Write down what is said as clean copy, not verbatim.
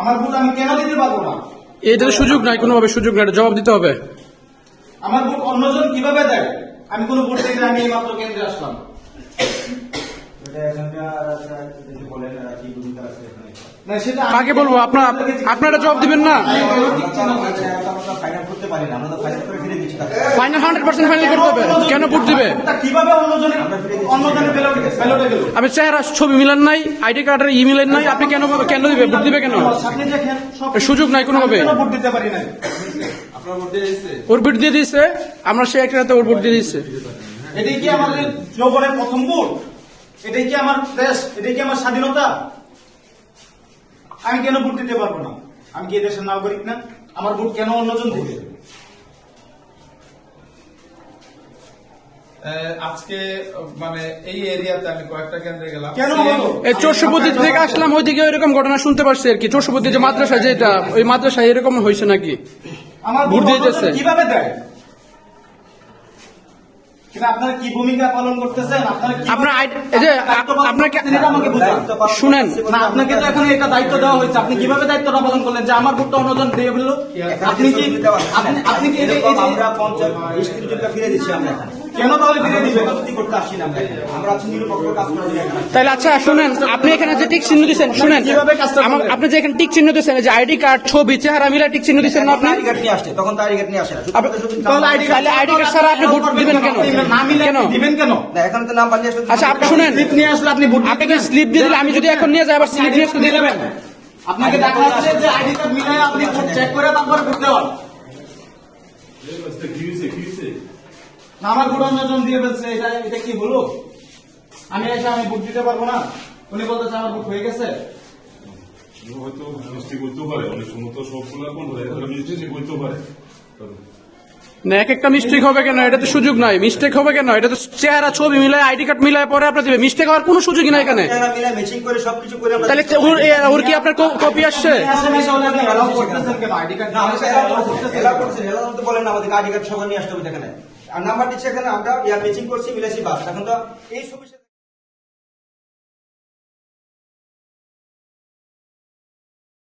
আমার ভোট আমি কেন দিতে পারবো না? এটাতে সুযোগ নাই, কোনোভাবে সুযোগ নাই, এটা জবাব দিতে হবে। আমার ভোট অন্যজন কিভাবে দেয়? আমি কোনো ভোট দিই না, আমি এই মাত্র কেন্দ্রে আসলাম। না, সেটা কাকে বলবো? আপনারা জবাব দিবেন না? ফাইনাল 100% ফাইনাল করতে হবে। কেন ভোট দিবে? কিভাবে অন্যজনের ব্যালটে গেল? আপনি চেহারা ছবি মিলান নাই, আইডি কার্ডের ই মিলেন নাই, আপনি কেন দিবে? ভোট দিবে কেন? আপনি দেখেন সুযোগ নাই কোনোভাবে। কেন ভোট দিতে পারি না? ওর ভোট দিয়ে দিচ্ছে, আমরা সে একটা রাতে ওর ভোট দিয়ে দিচ্ছে। এটাই কি আমাদের যৌবনের প্রথম ভোট? এটাই কি আমার দেশ? এটাই কি আমার স্বাধীনতা? আমি কেন ভোট দিতে পারবো না? আমি কি এই দেশের নাগরিক না? আমার ভোট কেন অন্যজন দিবে? আজকে মানে এই এরিয়াতে আমি কয়েকটা কেন্দ্রে গেলাম। কেন বলো? এই চোরসুপতি থেকে আসলাম, ওইদিকে এরকম ঘটনা শুনতে পারছি আর কি। চোরসুপতি যে মাদ্রাসা, যেটা ওই মাদ্রাসায় এরকম হয়েছে নাকি? আমার ভোট ভোট দিতেছে। অন্যজন কিভাবে দেয়? সেটা আপনারা কি ভূমিকা পালন করতেছেন? আপনার এই যে আপনাকে আমাকে বুঝান। শুনেন, না, আপনাকে তো এখন একটা দায়িত্ব দেওয়া হয়েছে। আপনি কিভাবে দায়িত্বটা পালন করলেন যে আমার ভোটটা অন্যজন দিয়ে বললো? আপনি কি আমরা 50 টাকা ফিরে দিচ্ছি আমরা এখানে। কেন তাহলে ফিরে দিবেন? রাজনীতি করতে আসছি না আমরা এখানে। আমরা আছি নিরপেক্ষ কাজ করার জন্য এখানে। তাহলে আচ্ছা শুনেন, আপনি এখানে যে টিক চিহ্ন দিচ্ছেন, শুনেন, কিভাবে কাজটা করবেন? আপনি যে এখানে টিক চিহ্ন দিচ্ছেন, যে আইডি কার্ড, ছবি, চেহারা মিলা টিক চিহ্ন দিচ্ছেন না আপনি? আইডি কার্ড নিয়ে আসছে, তখন তো আইডি কার্ড নিয়ে আসে না। তাহলে আইডি কার্ড ছাড়া আপনি ভোট দিবেন কেন? না মিলে কেন দিবেন কেন? না, এখানে তো নাম্বার নিয়ে আসলে আচ্ছা আপনি শুনেন, স্লিপ নিয়ে আসলে আপনি ভোট আপনাকে স্লিপ দিয়ে দিলে, আমি যদি এখন নিয়ে যাই আবার স্লিপ নিয়ে আসতে দিয়ে দেবেন? আপনাকে দেখা যাচ্ছে যে আইডি কার্ড মিলাই আপনি ভোট চেক করে তারপরে ভোট দেওয়ান। না, আমার ভোট অন্যজন দিয়ে ফেলছে, এটা কি হলো? আমি এসে আমি ভোট দিতে পারবো না? উনি বলতেছে আমার ভোট হয়ে গেছে। হয়তো মিস্টেক করতেও পারে, অনেক সময় তো সবগুলো কোন মিস্টেক করতেও পারে। না, এক একটা মিস্টেক হবে কেন? এটা তো সুযোগ নাই। মিস্টেক হবে কেন? এটা তো চেহারা, ছবি মিলায়, আইডি কার্ড মিলায় পরে আপনার দিবে। মিস্টেক হওয়ার কোনো সুযোগই নাই এখানে। ম্যাচিং করে সবকিছু করে আমরা তাহলে ওর কি আপনার কপি আসছে? SMS হলে আপনি allow করতেছেন কেন? আইডি কার্ড না, আমরা এলাও করছি, এলাও তো বলেন না, আমাদের আইডি কার্ড সবাই নিয়ে আসতে হবে এখানে। আর নাম্বার দিচ্ছে এখানে, আমরা ম্যাচিং করছি, মিলাইছি, বাস। এখন তো এই সুবিধা